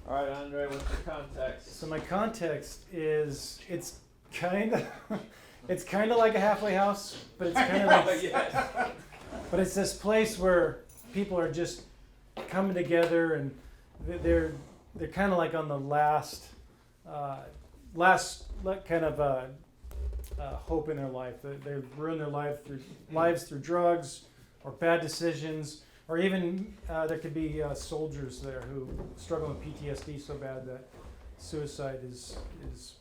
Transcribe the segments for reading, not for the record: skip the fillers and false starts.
All right, Andre, what's the context? So my context is it's kind of it's kind of like a halfway house, but it's kind of like Yes. but it's this place where people are just coming together and they're kind of like on the last kind of hope in their life. They've ruined their lives through drugs or bad decisions, or even there could be soldiers there who struggle with PTSD so bad that suicide is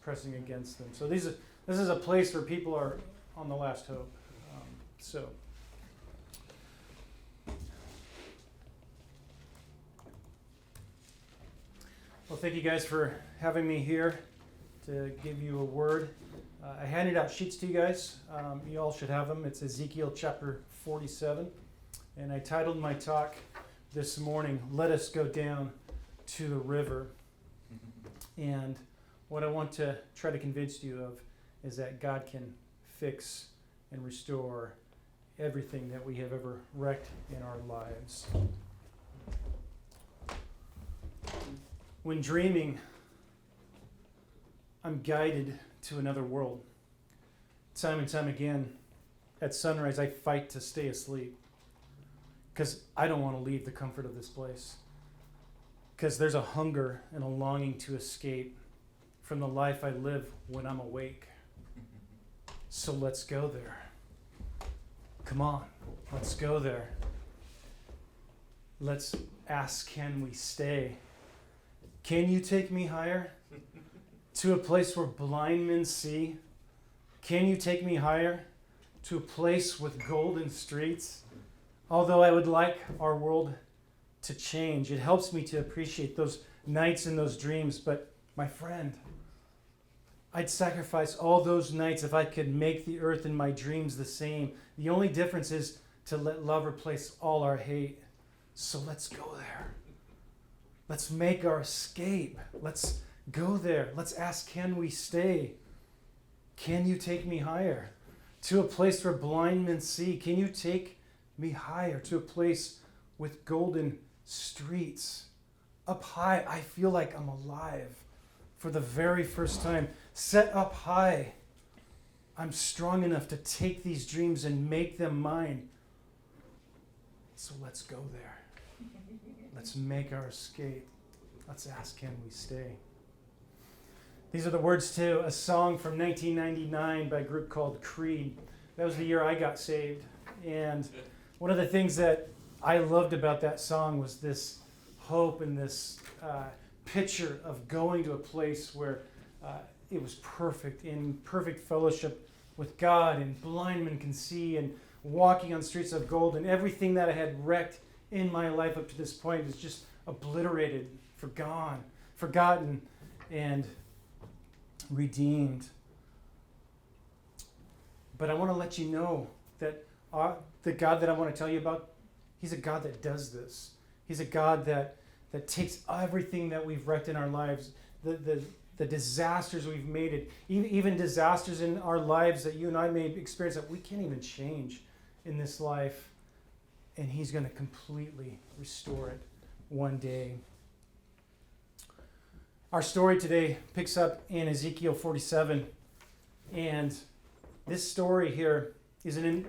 pressing against them. So this is a place where people are on the last hope. Well, thank you guys for having me here to give you a word. I handed out sheets to you guys. You all should have them. It's Ezekiel chapter 47. And I titled my talk this morning, Let Us Go Down to the River. And what I want to try to convince you of is that God can fix and restore everything that we have ever wrecked in our lives. When dreaming, I'm guided to another world. Time and time again, at sunrise, I fight to stay asleep because I don't want to leave the comfort of this place. Because there's a hunger and a longing to escape from the life I live when I'm awake. So let's go there. Come on, let's go there. Let's ask, can we stay? Can you take me higher? To a place where blind men see? Can you take me higher? To a place with golden streets? Although I would like our world to change, it helps me to appreciate those nights and those dreams. But my friend, I'd sacrifice all those nights if I could make the earth and my dreams the same. The only difference is to let love replace all our hate. So let's go there. Let's make our escape. Let's go there. Let's ask, can we stay? Can you take me higher? To a place where blind men see. Can you take me higher? To a place with golden streets. Up high, I feel like I'm alive for the very first time. Set up high, I'm strong enough to take these dreams and make them mine. So let's go there. Let's make our escape. Let's ask, can we stay? These are the words to a song from 1999 by a group called Creed. That was the year I got saved. And one of the things that I loved about that song was this hope and this picture of going to a place where it was perfect, in perfect fellowship with God, and blind men can see, and walking on streets of gold, and everything that I had wrecked in my life up to this point is just obliterated, forgotten, and redeemed. But I want to let you know that the God that I want to tell you about, He's a God that does this. He's a God that takes everything that we've wrecked in our lives, the disasters we've made, it, even disasters in our lives that you and I may experience that we can't even change in this life, and He's going to completely restore it one day. Our story today picks up in Ezekiel 47, and this story here is an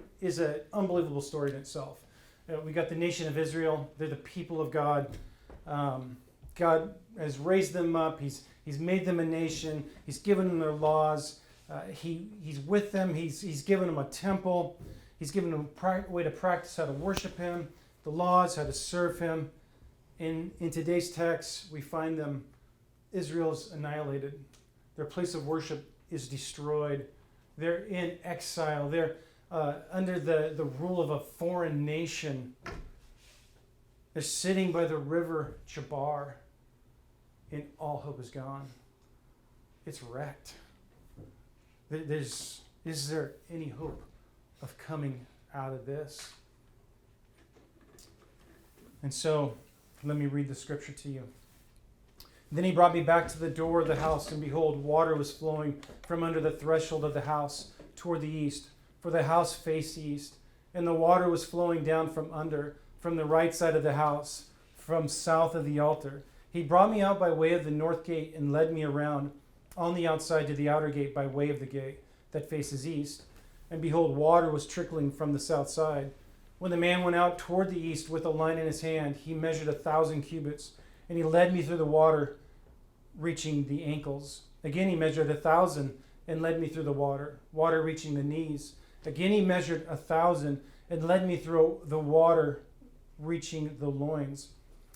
unbelievable story in itself. We got the nation of Israel. They're the people of God. God has raised them up. He's made them a nation. He's given them their laws. He's with them. He's given them a temple. He's given them a way to practice how to worship Him, the laws, how to serve Him. In today's text, we find them, Israel's annihilated. Their place of worship is destroyed. They're in exile. They're under the rule of a foreign nation. They're sitting by the river Chabar, and all hope is gone. It's wrecked. Is there any hope of coming out of this? And so, let me read the scripture to you. Then he brought me back to the door of the house, and behold, water was flowing from under the threshold of the house toward the east, for the house faced east, and the water was flowing down from under, from the right side of the house, from south of the altar. He brought me out by way of the north gate and led me around on the outside to the outer gate by way of the gate that faces east. And behold, water was trickling from the south side. When the man went out toward the east with a line in his hand, he measured 1,000 cubits, and he led me through the water, reaching the ankles. Again he measured 1,000 and led me through the water reaching the knees. Again he measured 1,000 and led me through the water, reaching the loins.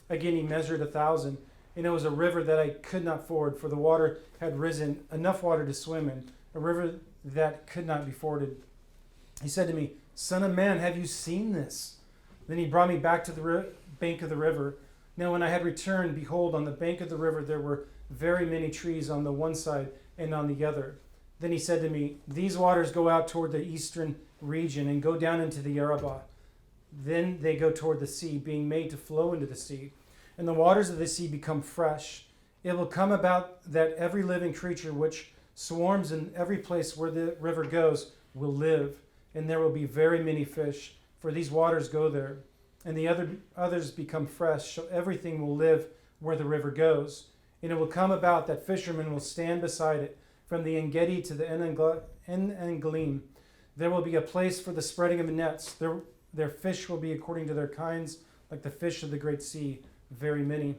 Again he measured 1,000, and it was a river that I could not ford, for the water had risen, enough water to swim in, a river that could not be forded. He said to me, Son of man, have you seen this? Then he brought me back to the bank of the river. Now when I had returned, behold, on the bank of the river there were very many trees on the one side and on the other. Then he said to me, These waters go out toward the eastern region and go down into the Arabah. Then they go toward the sea, being made to flow into the sea. And the waters of the sea become fresh. It will come about that every living creature which swarms in every place where the river goes will live. And there will be very many fish, for these waters go there. And the others become fresh, so everything will live where the river goes. And it will come about that fishermen will stand beside it, from the En-gedi to the En-Glim. There will be a place for the spreading of nets. Their fish will be according to their kinds, like the fish of the great sea, very many.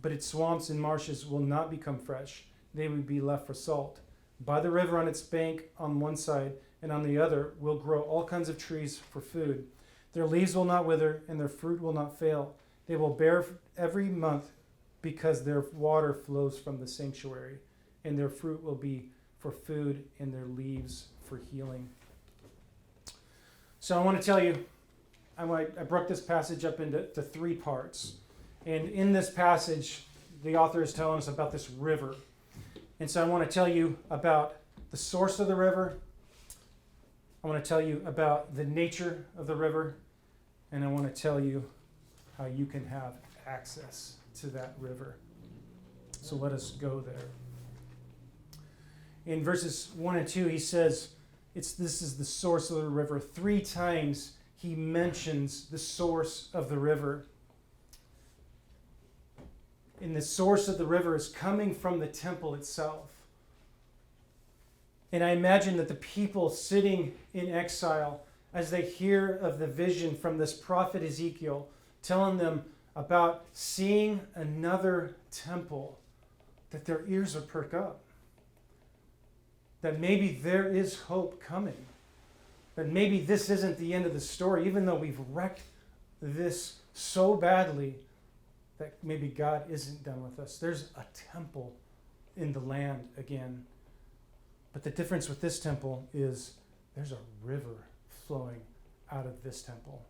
But its swamps and marshes will not become fresh. They will be left for salt. By the river on its bank on one side and on the other will grow all kinds of trees for food. Their leaves will not wither, and their fruit will not fail. They will bear every month, because their water flows from the sanctuary, and their fruit will be for food, and their leaves for healing. So I want to tell you, I broke this passage up into three parts. And in this passage, the author is telling us about this river. And so I want to tell you about the source of the river. I want to tell you about the nature of the river. And I want to tell you how you can have access to that river. So let us go there. In verses 1 and 2, he says, this is the source of the river. 3 times he mentions the source of the river. And the source of the river is coming from the temple itself. And I imagine that the people sitting in exile, as they hear of the vision from this prophet Ezekiel, telling them about seeing another temple, that their ears are perked up. That maybe there is hope coming. That maybe this isn't the end of the story, even though we've wrecked this so badly that maybe God isn't done with us. There's a temple in the land again. But the difference with this temple is there's a river flowing out of this temple.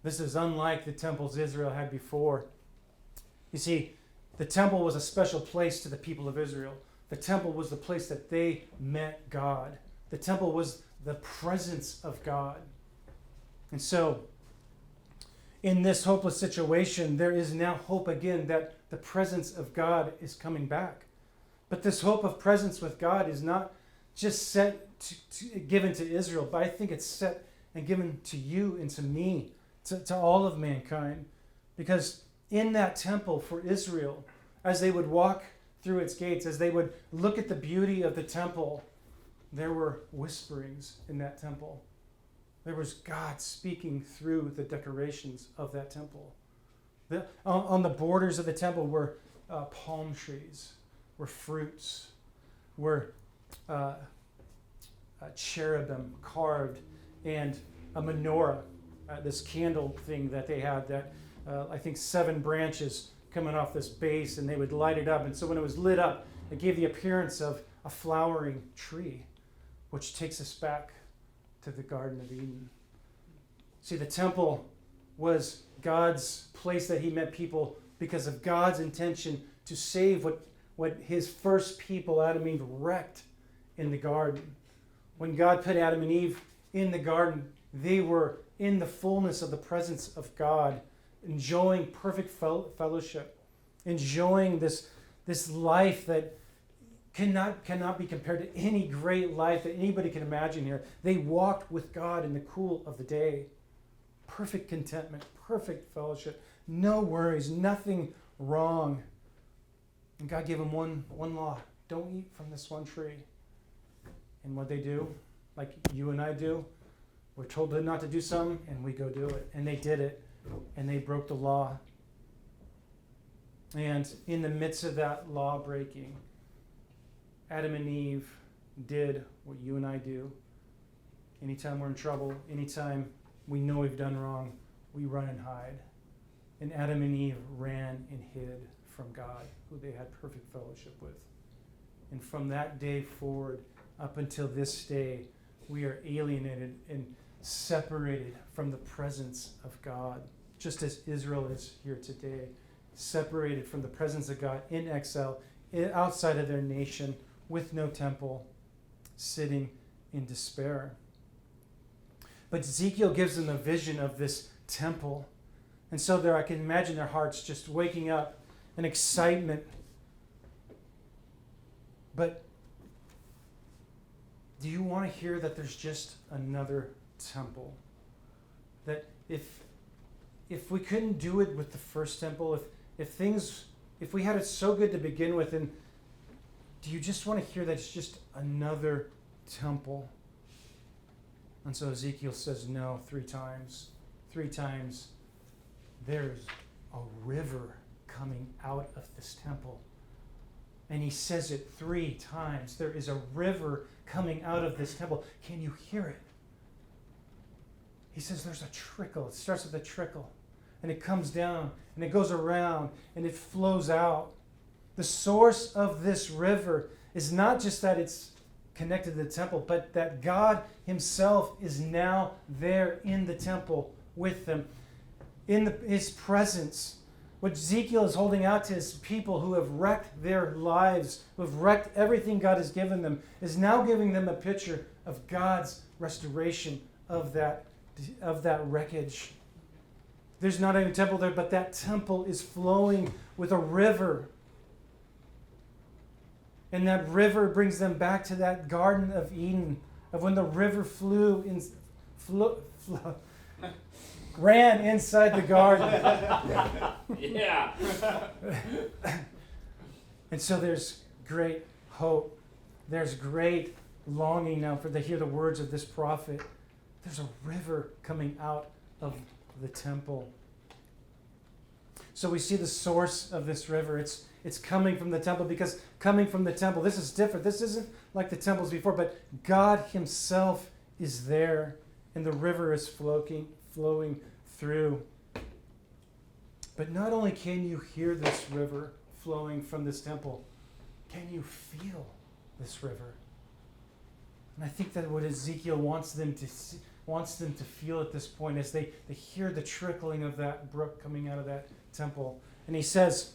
This is unlike the temples Israel had before. You see, the temple was a special place to the people of Israel. The temple was the place that they met God. The temple was the presence of God. And so, in this hopeless situation, there is now hope again that the presence of God is coming back. But this hope of presence with God is not just given to Israel, but I think it's set and given to you and to me, to all of mankind. Because in that temple for Israel, as they would walk through its gates, as they would look at the beauty of the temple, there were whisperings in that temple. There was God speaking through the decorations of that temple. On the borders of the temple were palm trees, were fruits, were cherubim carved, and a menorah, this candle thing that they had that I think 7 branches coming off this base, and they would light it up. And so when it was lit up, it gave the appearance of a flowering tree, which takes us back to the Garden of Eden. See, the temple was God's place that he met people because of God's intention to save what his first people, Adam and Eve, wrecked in the garden. When God put Adam and Eve in the garden, they were in the fullness of the presence of God, enjoying perfect fellowship, enjoying this life that cannot be compared to any great life that anybody can imagine here. They walked with God in the cool of the day. Perfect contentment, perfect fellowship, no worries, nothing wrong. And God gave them one law. Don't eat from this one tree. And what they do, like you and I do, we're told not to do something, and we go do it. And they did it, and they broke the law. And in the midst of that law breaking, Adam and Eve did what you and I do. Anytime we're in trouble, anytime we know we've done wrong, we run and hide. And Adam and Eve ran and hid from God, who they had perfect fellowship with. And from that day forward, up until this day, we are alienated and separated from the presence of God, just as Israel is here today, separated from the presence of God in exile, outside of their nation, with no temple, sitting in despair. But Ezekiel gives them a vision of this temple. And so there, I can imagine their hearts just waking up in excitement. But do you want to hear that there's just another temple? That if we couldn't do it with the first temple, if we had it so good to begin with, and do you just want to hear that it's just another temple? And so Ezekiel says no 3 times. 3 times. There's a river coming out of this temple. And he says it 3 times. There is a river coming out of this temple. Can you hear it? He says there's a trickle. It starts with a trickle. And it comes down. And it goes around. And it flows out. The source of this river is not just that it's connected to the temple, but that God himself is now there in the temple with them, in his presence. What Ezekiel is holding out to his people who have wrecked their lives, who have wrecked everything God has given them, is now giving them a picture of God's restoration of that wreckage. There's not any temple there, but that temple is flowing with a river. And that river brings them back to that Garden of Eden, of when the river ran inside the garden. Yeah. And so there's great hope. There's great longing now to hear the words of this prophet. There's a river coming out of the temple. So we see the source of this river. It's coming from the temple, because coming from the temple, this is different. This isn't like the temples before, but God himself is there, and the river is flowing through. But not only can you hear this river flowing from this temple, can you feel this river? And I think that what Ezekiel wants them to feel at this point is they hear the trickling of that brook coming out of that temple. And he says,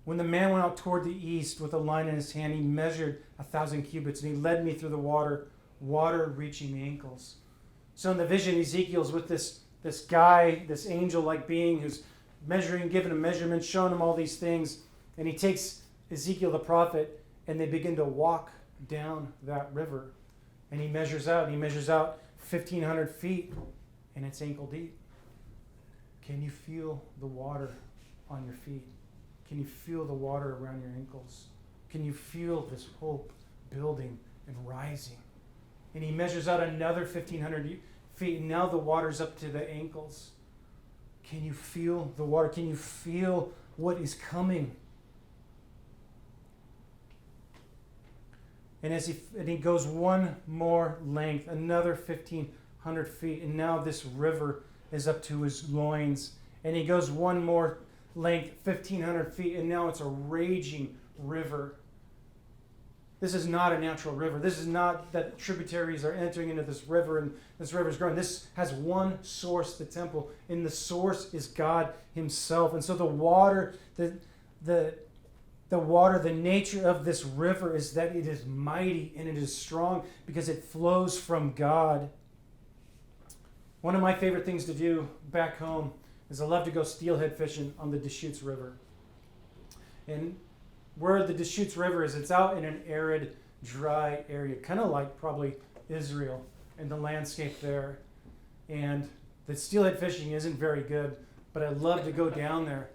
when the man went out toward the east with a line in his hand, he measured 1,000 cubits, and he led me through the water reaching the ankles. So in the vision, Ezekiel's with this guy, this angel-like being who's measuring, giving him measurements, showing him all these things. And he takes Ezekiel the prophet, and they begin to walk down that river. And he measures out 1,500 feet, and it's ankle deep. Can you feel the water on your feet? Can you feel the water around your ankles? Can you feel this hope building and rising? And he measures out another 1,500 feet, and now the water's up to the ankles. Can you feel the water? Can you feel what is coming? And he goes one more length, another 1,500 feet, and now this river is up to his loins. And he goes one more length, 1,500 feet, and now it's a raging river. This is not a natural river. This is not that tributaries are entering into this river and this river is growing. This has one source, the temple, and the source is God himself. And so the water, the nature of this river is that it is mighty and it is strong because it flows from God. One of my favorite things to do back home is I love to go steelhead fishing on the Deschutes River. And where the Deschutes River is, it's out in an arid, dry area, kind of like probably Israel and the landscape there. And the steelhead fishing isn't very good, but I love to go down there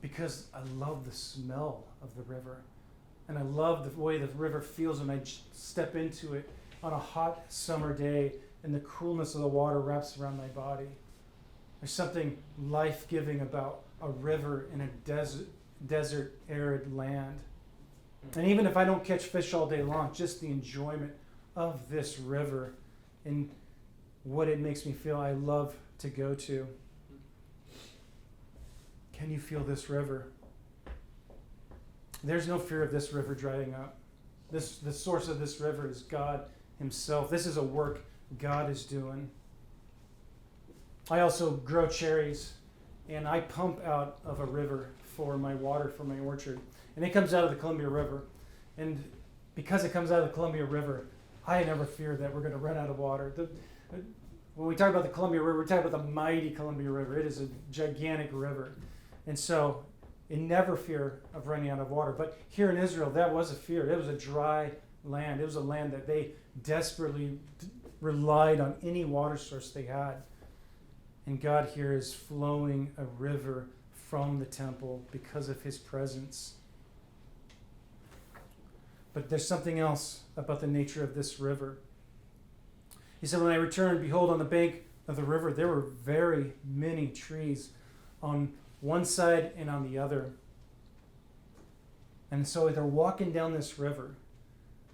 because I love the smell of the river. And I love the way the river feels when I step into it on a hot summer day and the coolness of the water wraps around my body. There's something life-giving about a river in a desert, arid land. And even if I don't catch fish all day long, just the enjoyment of this river and what it makes me feel, I love to go to. Can you feel this river? There's no fear of this river drying up. The source of this river is God himself. This is a work God is doing. I also grow cherries, and I pump out of a river for my water for my orchard. And it comes out of the Columbia River. And because it comes out of the Columbia River, I never fear that we're going to run out of water. When we talk about the Columbia River, we're talking about the mighty Columbia River. It is a gigantic river. And so it never fear of running out of water. But here in Israel, that was a fear. It was a dry land. It was a land that they desperately relied on any water source they had. And God here is flowing a river from the temple because of his presence. But there's something else about the nature of this river. He said, when I returned, behold, on the bank of the river, there were very many trees on one side and on the other. And so they're walking down this river.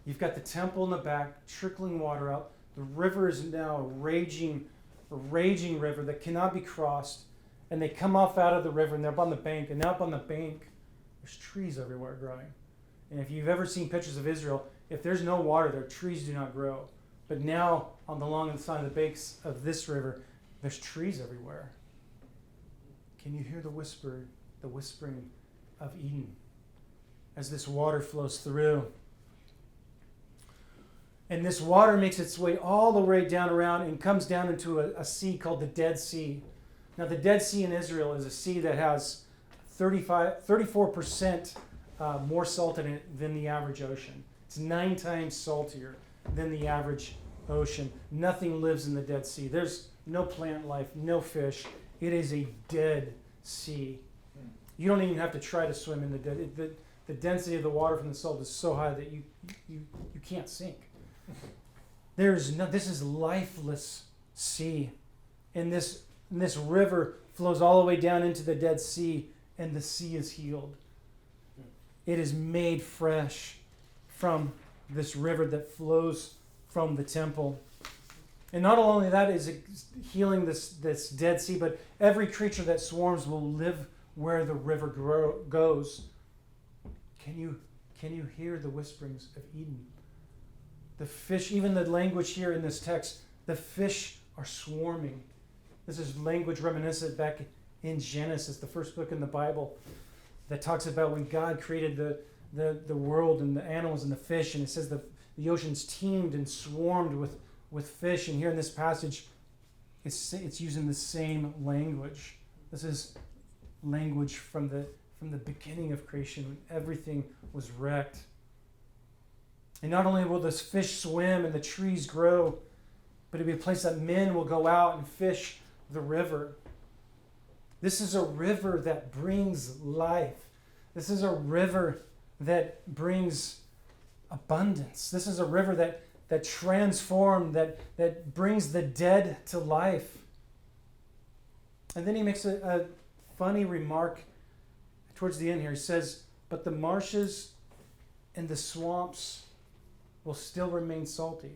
You've got the temple in the back, trickling water out. The river is now a raging river that cannot be crossed. And they come off out of the river and they're up on the bank. And now up on the bank, there's trees everywhere growing. And if you've ever seen pictures of Israel, if there's no water there, trees do not grow. But now, on the long side of the banks of this river, there's trees everywhere. Can you hear the whispering of Eden as this water flows through? And this water makes its way all the way down around and comes down into a sea called the Dead Sea. Now, the Dead Sea in Israel is a sea that has 34% more salt in it than the average ocean. It's 9 times saltier than the average ocean. Nothing lives in the Dead Sea. There's no plant life, no fish. It is a dead sea. You don't even have to try to swim in the dead. The density of the water from the salt is so high that you can't sink. This is lifeless sea. And this river flows all the way down into the Dead Sea, and the sea is healed. It is made fresh from this river that flows from the temple. And not only that is it healing this Dead Sea, but every creature that swarms will live where the river goes. Can you hear the whisperings of Eden? The fish, even the language here in this text, the fish are swarming. This is language reminiscent back in Genesis, the first book in the Bible, that talks about when God created the world and the animals and the fish, and it says the oceans teemed and swarmed with fish. And here in this passage, it's using the same language. This is language from the beginning of creation when everything was wrecked. And not only will this fish swim and the trees grow, but it'll be a place that men will go out and fish the river. This is a river that brings life. This is a river that brings abundance. This is a river that transforms, that brings the dead to life. And then he makes a funny remark towards the end here. He says, but the marshes and the swamps will still remain salty.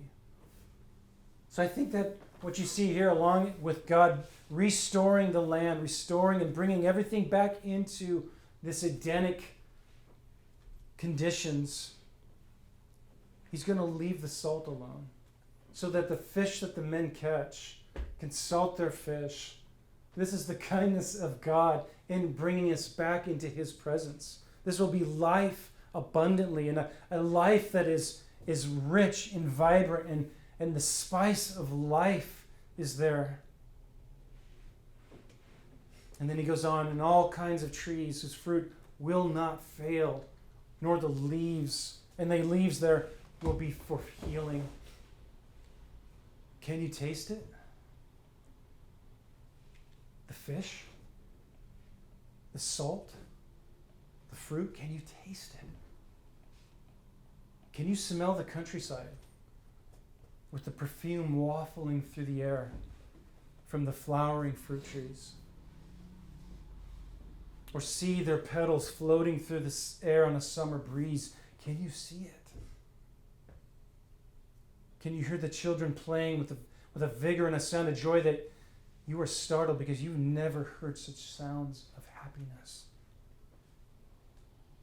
So I think that what you see here, along with God restoring the land, restoring and bringing everything back into this Edenic conditions, he's going to leave the salt alone so that the fish that the men catch can salt their fish. This is the kindness of God in bringing us back into his presence. This will be life abundantly, and a life that is rich and vibrant, and the spice of life is there. And then he goes on, and all kinds of trees whose fruit will not fail, nor the leaves. And the leaves there will be for healing. Can you taste it? The fish? The salt? The fruit, can you taste it? Can you smell the countryside with the perfume wafting through the air from the flowering fruit trees? Or see their petals floating through the air on a summer breeze? Can you see it? Can you hear the children playing with a vigor and a sound of joy that you are startled because you've never heard such sounds of happiness?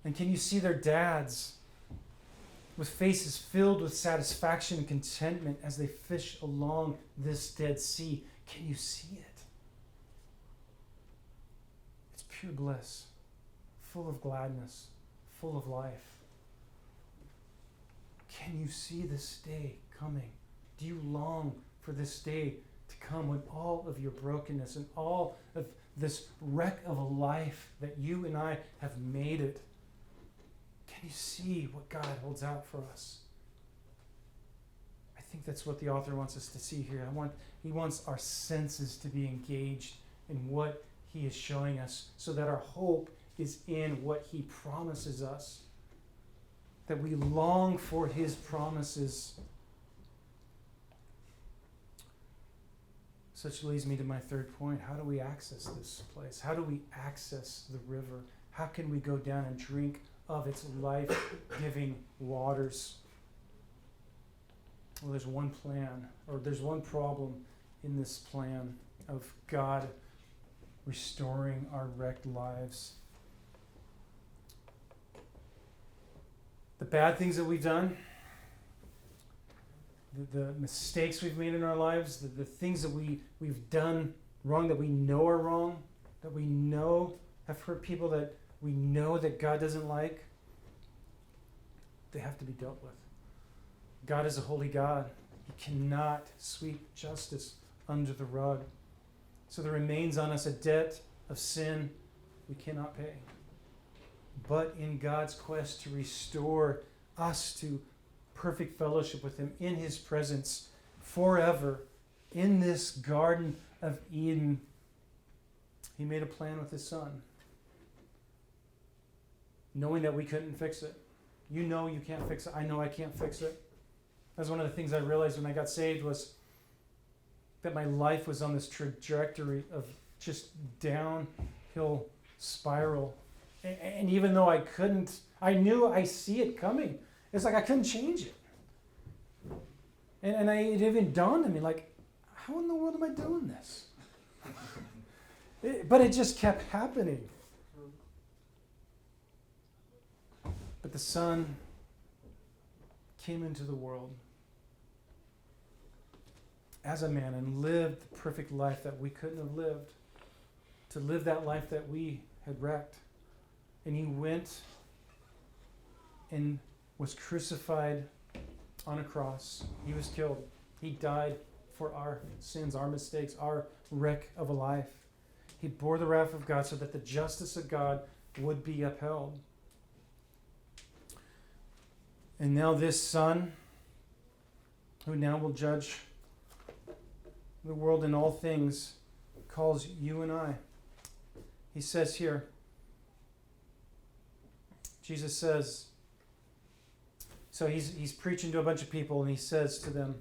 And can you see their dads with faces filled with satisfaction and contentment as they fish along this Dead Sea? Can you see it? It's pure bliss, full of gladness, full of life. Can you see this day coming? Do you long for this day to come when all of your brokenness and all of this wreck of a life that you and I have made it? Can you see what God holds out for us? I think that's what the author wants us to see here. He wants our senses to be engaged in what he is showing us so that our hope is in what he promises us, that we long for his promises. Such leads me to my third point. How do we access this place? How do we access the river? How can we go down and drink of its life-giving waters? Well, there's one plan, or there's one problem in this plan of God restoring our wrecked lives. The bad things that we've done, the mistakes we've made in our lives, the things that we've done wrong, that we know are wrong, that we know have hurt people, that we know that God doesn't like, they have to be dealt with. God is a holy God. He cannot sweep justice under the rug. So there remains on us a debt of sin we cannot pay. But in God's quest to restore us to perfect fellowship with him in his presence forever in this Garden of Eden, he made a plan with his son, knowing that we couldn't fix it. You know you can't fix it. I know I can't fix it. That's one of the things I realized when I got saved, was that my life was on this trajectory of just downhill spiral. And even though I knew I see it coming. It's like I couldn't change it. And it even dawned on me, like, how in the world am I doing this? But it just kept happening. But the Son came into the world as a man and lived the perfect life that we couldn't have lived, to live that life that we had wrecked. And he went and was crucified on a cross. He was killed. He died for our sins, our mistakes, our wreck of a life. He bore the wrath of God so that the justice of God would be upheld. And now this Son, who now will judge the world in all things, calls you and I. He says here, Jesus says, so he's preaching to a bunch of people, and he says to them,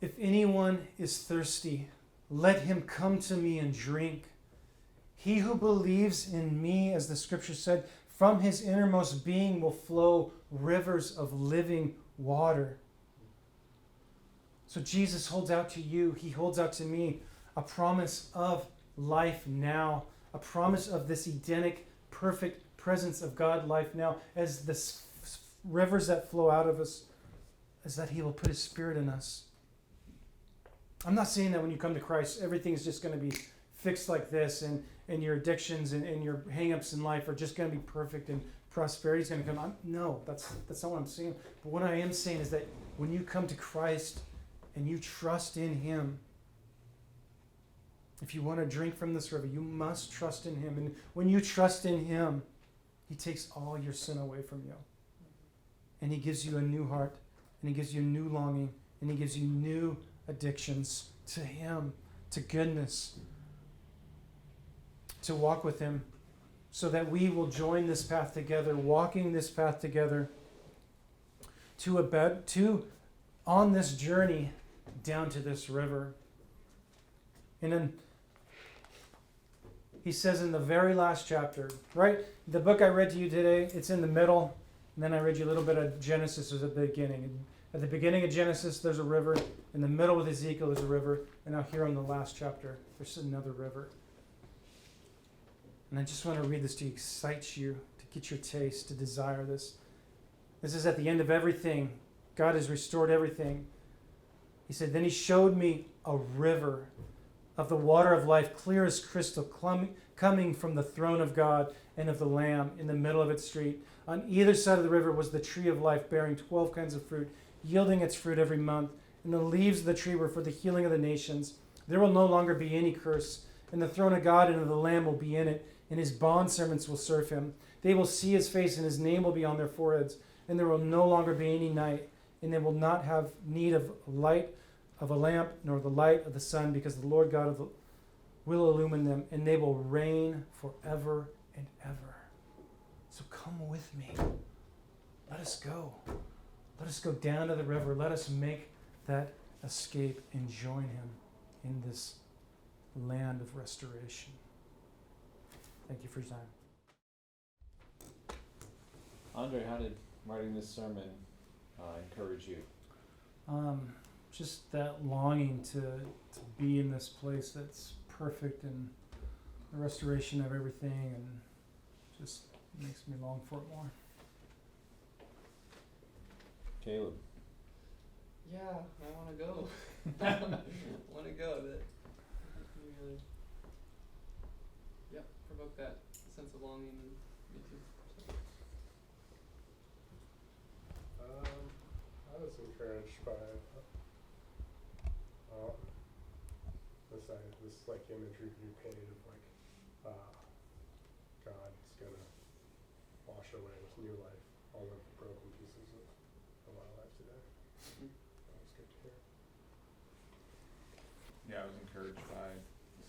if anyone is thirsty, let him come to me and drink. He who believes in me, as the scripture said, from his innermost being will flow rivers of living water. So Jesus holds out to you, he holds out to me a promise of life now, a promise of this Edenic, perfect presence of God life now, as the rivers that flow out of us, is that he will put his Spirit in us. I'm not saying that when you come to Christ, everything's just going to be fixed like this, and your addictions and your hang-ups in life are just going to be perfect, and prosperity is going to come. No, that's not what I'm saying. But what I am saying is that when you come to Christ and you trust in him, if you want to drink from this river, you must trust in him. And when you trust in him, he takes all your sin away from you. And he gives you a new heart, and he gives you a new longing, and he gives you new addictions to him, to goodness, to walk with him so that we will join this path together, walking this path together on this journey down to this river. And then he says in the very last chapter, right? The book I read to you today, it's in the middle. And then I read you a little bit of Genesis at the beginning. And at the beginning of Genesis, there's a river. In the middle with Ezekiel, there's a river. And now here in the last chapter, there's another river. And I just want to read this to excite you, to get your taste, to desire this. This is at the end of everything. God has restored everything. He said, then he showed me a river of the water of life, clear as crystal, coming from the throne of God and of the Lamb in the middle of its street. On either side of the river was the tree of life, bearing 12 kinds of fruit, yielding its fruit every month. And the leaves of the tree were for the healing of the nations. There will no longer be any curse. And the throne of God and of the Lamb will be in it, and his bondservants will serve him. They will see his face, and his name will be on their foreheads. And there will no longer be any night, and they will not have need of light of a lamp, nor the light of the sun, because the Lord God will illumine them, and they will reign forever and ever. So come with me. Let us go. Let us go down to the river. Let us make that escape and join him in this land of restoration. Thank you for your time. Andre, how did writing this sermon encourage you? Just that longing to be in this place that's perfect and the restoration of everything, and just makes me long for it more. Caleb? Yeah, I want to go. I want to go. That really, provoke that sense of longing in me too. I was encouraged by this like imagery you painted of like God is gonna wash away with new life all of the broken pieces of our life today. That was good to hear. Yeah, I was encouraged by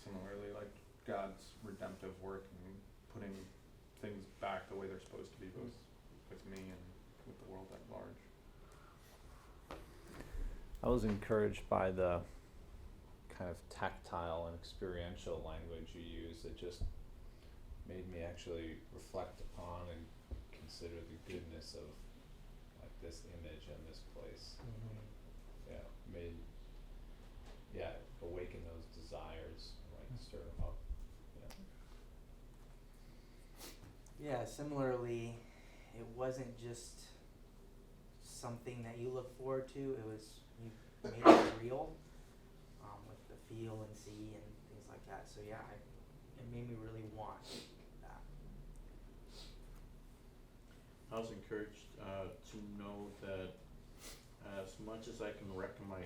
similarly like God's redemptive work and putting things back the way they're supposed to be, both with me and with the world at large. I was encouraged by the kind of tactile and experiential language you use that just made me actually reflect upon and consider the goodness of like this image and this place. Awaken those desires, like stir them up. Yeah, similarly, it wasn't just something that you look forward to, it was, you made it real, with the feel and see and things like that. So yeah, it made me really want that. I was encouraged to know that as much as I can wreck my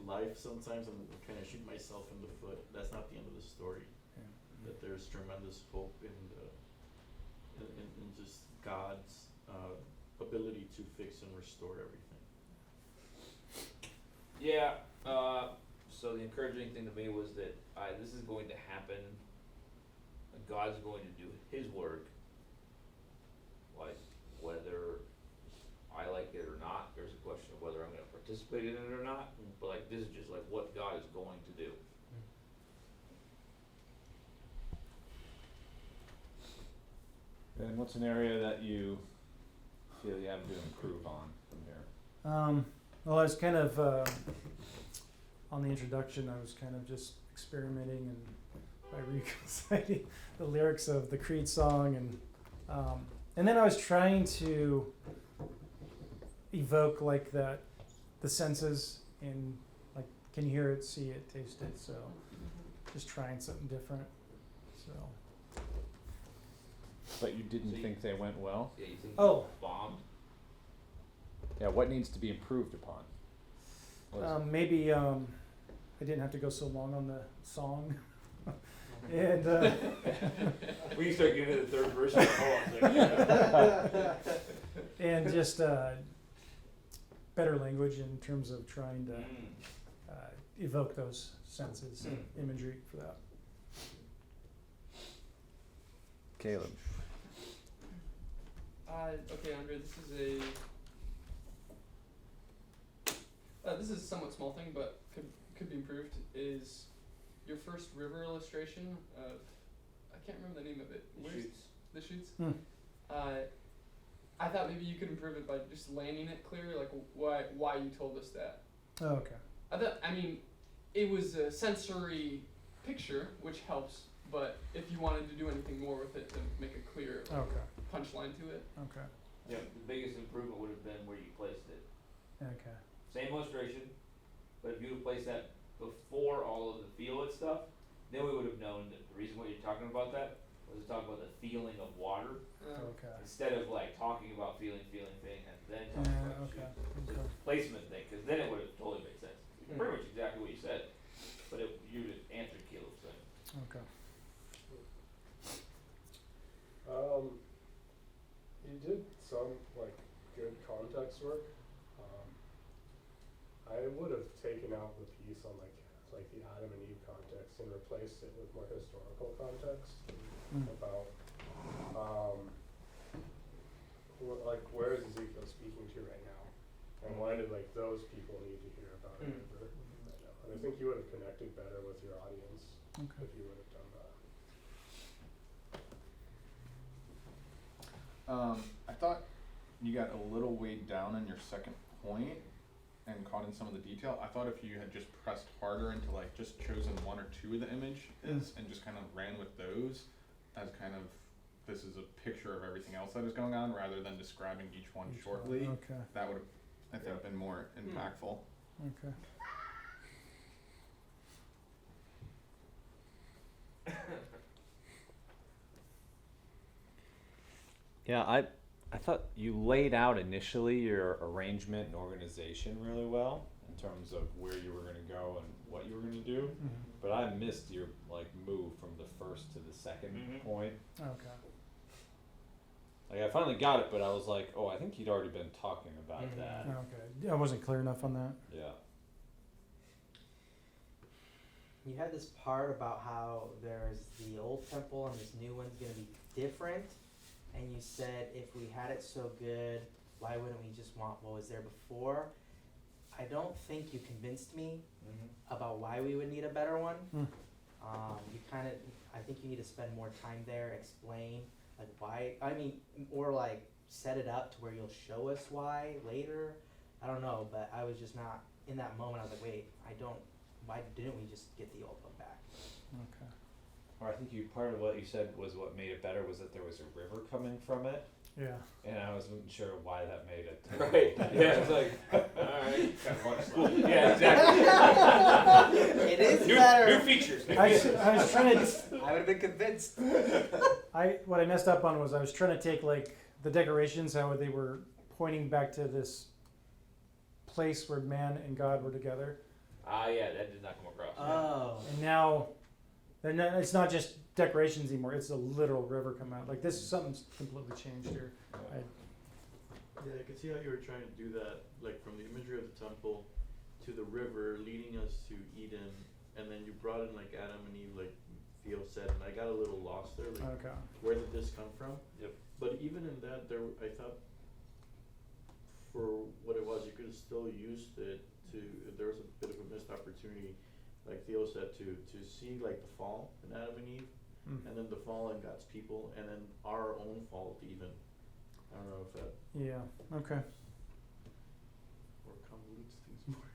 life sometimes and kind of shoot myself in the foot, that's not the end of the story. Yeah. That there's tremendous hope in just God's ability to fix and restore everything. Yeah, so the encouraging thing to me was that this is going to happen. God's going to do his work, like whether I like it or not. There's a question of whether I'm going to participate in it or not, but like this is just like what God is going to do. And what's an area that you feel you have to improve on from here? Well, I was kind of, on the introduction, I was kind of just experimenting and by reciting the lyrics of the Creed song, and then I was trying to evoke like the senses, and like, can you hear it, see it, taste it, so just trying something different, so. But you didn't think they went well? Yeah, you think Oh. bombed? Yeah, what needs to be improved upon? Maybe I didn't have to go so long on the song. And We can start getting to the third verse of the poem. and just better language in terms of trying to evoke those senses, imagery for that. Caleb. Okay, Andre, this is a somewhat small thing, but could be improved. Is your first river illustration of, I can't remember the name of it. Where's the chutes? I thought maybe you could improve it by just landing it clear, like why you told us that. Oh, okay. I mean, it was a sensory picture, which helps. But if you wanted to do anything more with it, to make a clear Okay. punchline to it. Okay. Yeah, the biggest improvement would have been where you placed it. Okay. Same illustration, but if you would place that before all of the feel it stuff, then we would have known that the reason why you're talking about that was to talk about the feeling of water, Okay. instead of like talking about feeling thing and then talking Yeah, about okay. the Okay. placement thing, because then it would have totally made sense. Pretty much exactly what you said, but you would have answered Caleb's thing. Okay. You did some like good context work. I would have taken out the piece on like the Adam and Eve context and replaced it with more historical context about like where is Ezekiel speaking to right now, and why did like those people need to hear about a river right now? And I think you would have connected better with your audience if you would have done that. I thought you got a little weighed down in your second point and caught in some of the detail. I thought if you had just pressed harder into like just chosen one or two of the images and just kind of ran with those as kind of, this is a picture of everything else that is going on rather than describing each one shortly, Okay. that would have, I think, been more impactful. Okay. Yeah, I thought you laid out initially your arrangement and organization really well in terms of where you were going to go and what you were going to do, but I missed your like move from the first to the second point. Okay. Like I finally got it, but I was like, oh, I think he'd already been talking about that. Okay. I wasn't clear enough on that. Yeah. You had this part about how there's the old temple and this new one's gonna be different, and you said if we had it so good, why wouldn't we just want what was there before? I don't think you convinced me about why we would need a better one. You kind of, I think you need to spend more time there, explain like why, I mean, or like set it up to where you'll show us why later. I don't know, but I was just not, in that moment I was like, wait, why didn't we just get the old one back? Okay. Or I think part of what you said was what made it better was that there was a river coming from it, Yeah. and I wasn't sure why that made it. Right, yeah, it's like, alright. Yeah, exactly. It is New better. features. I was trying to. I would have been convinced. What I messed up on was I was trying to take like the decorations, how they were pointing back to this place where man and God were together, Yeah, that did not come across. Oh. and now they're not, it's not just decorations anymore. It's a literal river coming out. Like this, something's completely changed here. Yeah, I could see how you were trying to do that, like from the imagery of the temple to the river leading us to Eden, and then you brought in like Adam and Eve, like Theo said, and I got a little lost there, like Okay. where did this come from? Yep. But even in that, I thought for what it was, you could have still used it to, there was a bit of a missed opportunity, like Theo said, to see like the fall in Adam and Eve, and then the fall in God's people, and then our own fault even. I don't know if that Yeah. Okay. or convolutes things more.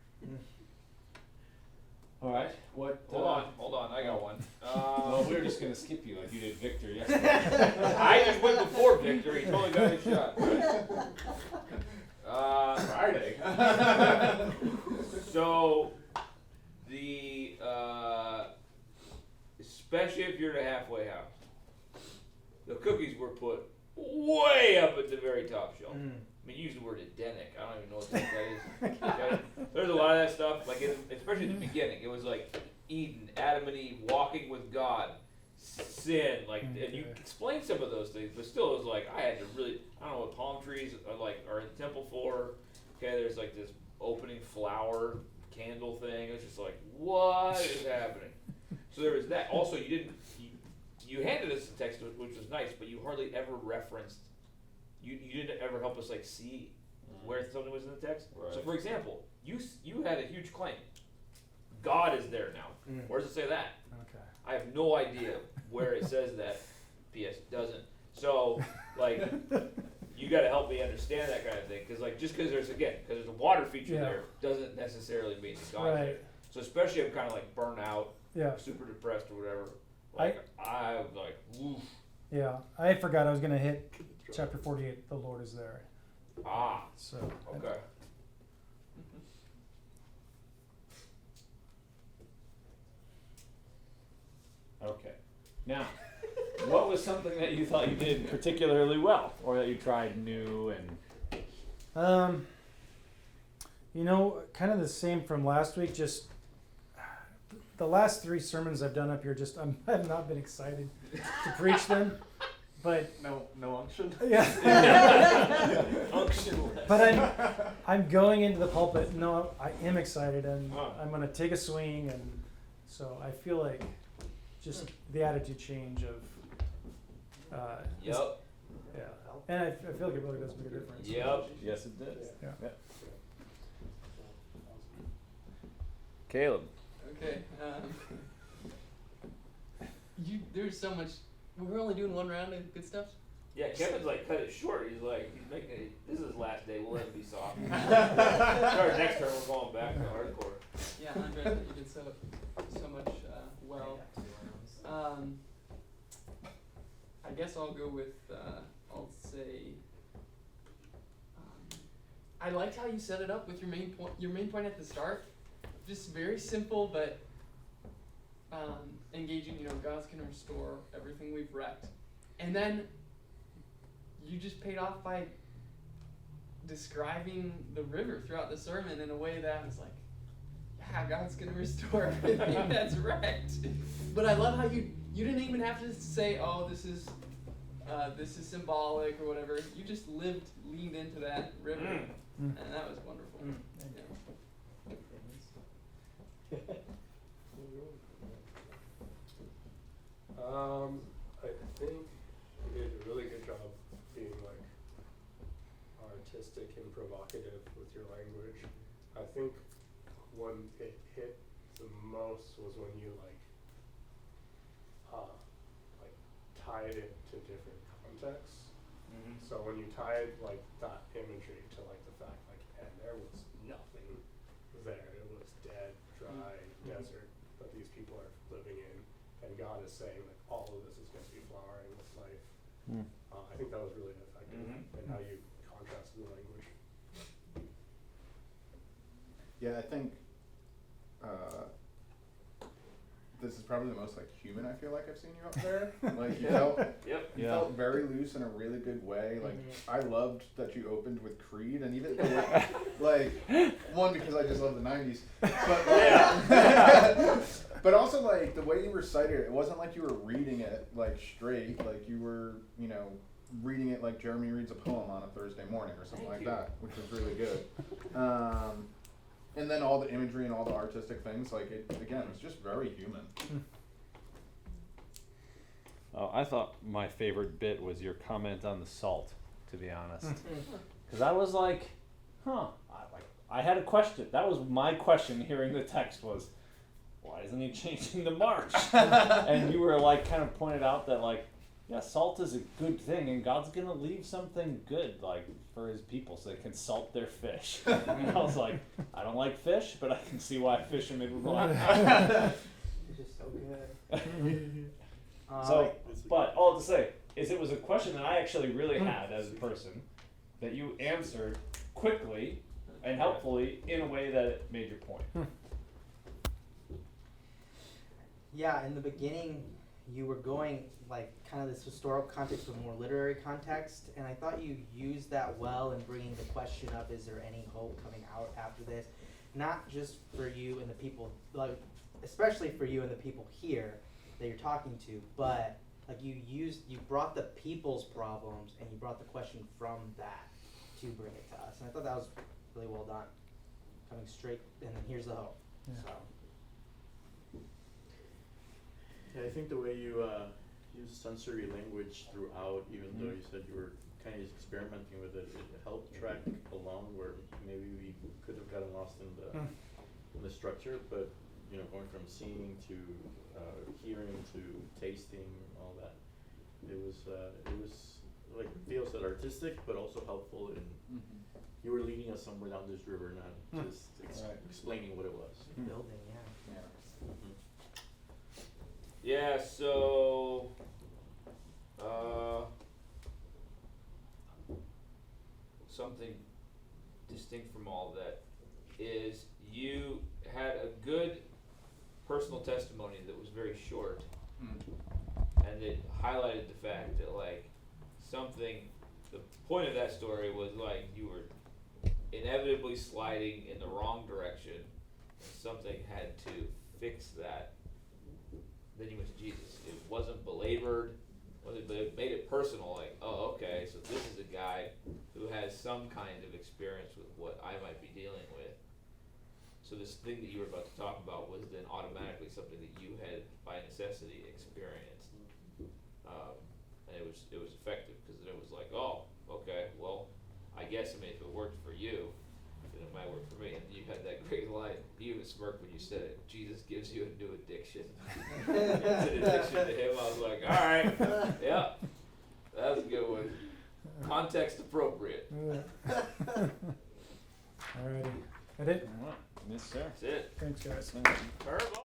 All right. What? Hold on, I got one. Well, we were just gonna skip you like you did Victor yesterday. I just went before Victor, he totally got his shot. Friday. So, especially if you're at a halfway house, the cookies were put way up at the very top shelf. I mean, you use the word Edenic. I don't even know what the heck that is. Okay? There's a lot of that stuff, like especially in the beginning. It was like Eden, Adam and Eve walking with God, sin, like, and you explained some of those things, but still, it was like I had to really, I don't know what palm trees are in the temple for. Okay, there's like this opening flower candle thing. It was just like, what is happening? So there was that. Also, you you handed us the text, which was nice, but you hardly ever referenced. You didn't ever help us like see where something was in the text. Right. So, for example, you had a huge claim. God is there now. Where does it say that? Okay. I have no idea where it says that. P.S. doesn't. So, like, you got to help me understand that kind of thing, because like just because there's a water feature Yeah. there doesn't necessarily mean that God's there. Right. So especially I'm kind of like burnt out, Yeah. super depressed or whatever. Like I was like, oof. Yeah. I forgot I was gonna hit chapter 48. The Lord is there. Ah, So. okay. Okay. Now, what was something that you thought you did particularly well, or that you tried new and? You know, kind of the same from last week. Just the last 3 sermons I've done up here, just I've not been excited to preach them, but No unction. yeah. Functionless. But I'm going into the pulpit. No, I am excited, and Huh. I'm gonna take a swing, and so I feel like just the attitude change of. Yep. Yeah, and I feel like it really does make a difference. Yep. Yes, it did. Yeah. Caleb. Okay. There's so much. We're only doing one round of good stuff. Yeah, Kevin's like cut it short. He's making it. This is his last day. We'll let him be soft. Sorry, next turn we're going back to hardcore. Yeah, Andre, you did so much well. I guess I'll go with. I'll say. I liked how you set it up with your main point. Your main point at the start, just very simple but engaging. You know, God's gonna restore everything we've wrecked, and then you just paid off by describing the river throughout the sermon in a way that was like, yeah, God's gonna restore everything that's wrecked. But I love how you didn't even have to say, oh, this is symbolic or whatever. You just leaned into that river, and that was wonderful. I think you did a really good job being like artistic and provocative with your language. I think when it hit the most was when you tied it to different contexts. So when you tied like that imagery to like the fact like, and there was nothing there, it was dead, dry desert that these people are living in, and God is saying like all of this is going to be flowering with life. I think that was really effective in how you contrasted the language. Yeah, I think this is probably the most like human I feel like I've seen you up there. Like you felt you felt very loose in a really good way. Like I loved that you opened with Creed, and even the way, like one, because I just love the 90s, but but also like the way you recited it wasn't like you were reading it like straight, like you were, you know, reading it like Jeremy reads a poem on a Thursday morning or something like that, which was really good. And then all the imagery and all the artistic things, like it again, it's just very human. Oh, I thought my favorite bit was your comment on the salt, to be honest. Because I was like, I had a question. That was my question hearing the text was, why isn't he changing the march? And you were like, kind of pointed out that like, yeah, salt is a good thing, and God's gonna leave something good, like, for his people so they can salt their fish. And I was like, I don't like fish, but I can see why fishermen would want it. It's just so good. So, but all to say is it was a question that I actually really had as a person that you answered quickly and helpfully in a way that it made your point. Yeah, in the beginning, you were going like kind of this historical context with more literary context, and I thought you used that well in bringing the question up, is there any hope coming out after this? Not just for you and the people, like especially for you and the people here that you're talking to, but like you brought the people's problems and you brought the question from that to bring it to us, and I thought that was really well done, coming straight, and then here's the hope. Yeah. So Yeah, I think the way you use sensory language throughout, even though you said you were kind of experimenting with it. It helped track along where maybe we could have gotten lost in the structure, but you know, going from seeing to hearing to tasting, all that, it was like Theo said, artistic, but also helpful in. You were leading us somewhere down this river, not just Right. explaining what it was. Building, yeah. Yeah, so, something distinct from all of that is you had a good personal testimony that was very short, and it highlighted the fact that like the point of that story was like you were inevitably sliding in the wrong direction, and something had to fix that. Then you went to Jesus. It wasn't belabored, but it made it personal, like, oh, okay, so this is a guy who has some kind of experience with what I might be dealing with. So this thing that you were about to talk about was then automatically something that you had by necessity experienced. And it was effective, because then it was like, oh, okay, well, I guess, I mean, if it worked for you, then it might work for me. And you had that great line, you even smirked when you said it, Jesus gives you a new addiction. It's an addiction to him. I was like, alright, yeah, that was a good one. Context appropriate. Alrighty. That it? Yes, sir. That's it. Thanks, guys. Thank you. Curve.